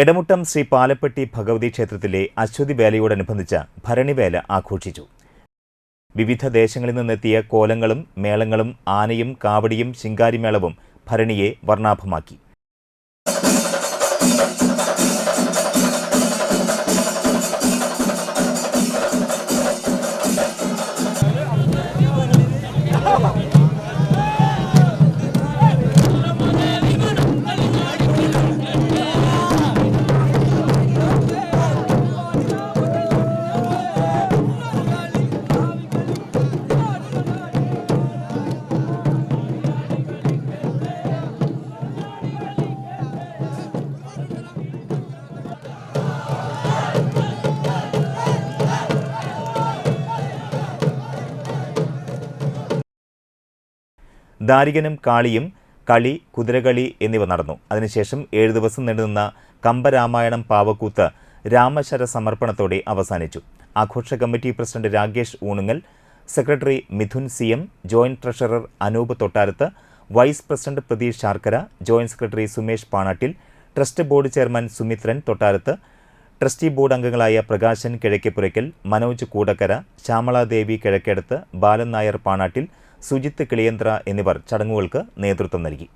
എടമുട്ടം ശ്രീ പാലപ്പെട്ടി ഭഗവതി ക്ഷേത്രത്തിലെ അശ്വതി വേലയോടനുബന്ധിച്ച് ഭരണിവേല ആഘോഷിച്ചു. വിവിധ ദേശങ്ങളിൽ നിന്നെത്തിയ കോലങ്ങളും മേളങ്ങളും ആനയും കാവടിയും ശിങ്കാരിമേളവും ഭരണിയെ വർണ്ണാഭമാക്കി. ദാരികനും കാളിയും കളി, കുതിരകളി എന്നിവ നടന്നു. അതിനുശേഷം 7 ദിവസം നീണ്ടുനിന്ന കമ്പരാമായണം പാവക്കൂത്ത് രാമശര സമർപ്പണത്തോടെ അവസാനിച്ചു. ആഘോഷ committee president Rakesh Oonungal, secretary Mithun CM, joint treasurer Anoop Thottarath, vice president Pratheesh Sharkara, joint secretary Sumesh Panattil, trust board chairman Sumithran Thottarath, trustee board അംഗങ്ങളായ പ്രകാശൻ കിഴക്കേപ്പുരയ്ക്കൽ, മനോജ് കൂടക്കര, ശ്യാമളാദേവി കിഴക്കേടത്ത്, ബാലൻ നായർ പാണാട്ടിൽ, സുജിത്ത് കിളിയന്ത്ര എന്നിവർ ചടങ്ങുകൾക്ക് നേതൃത്വം നൽകി.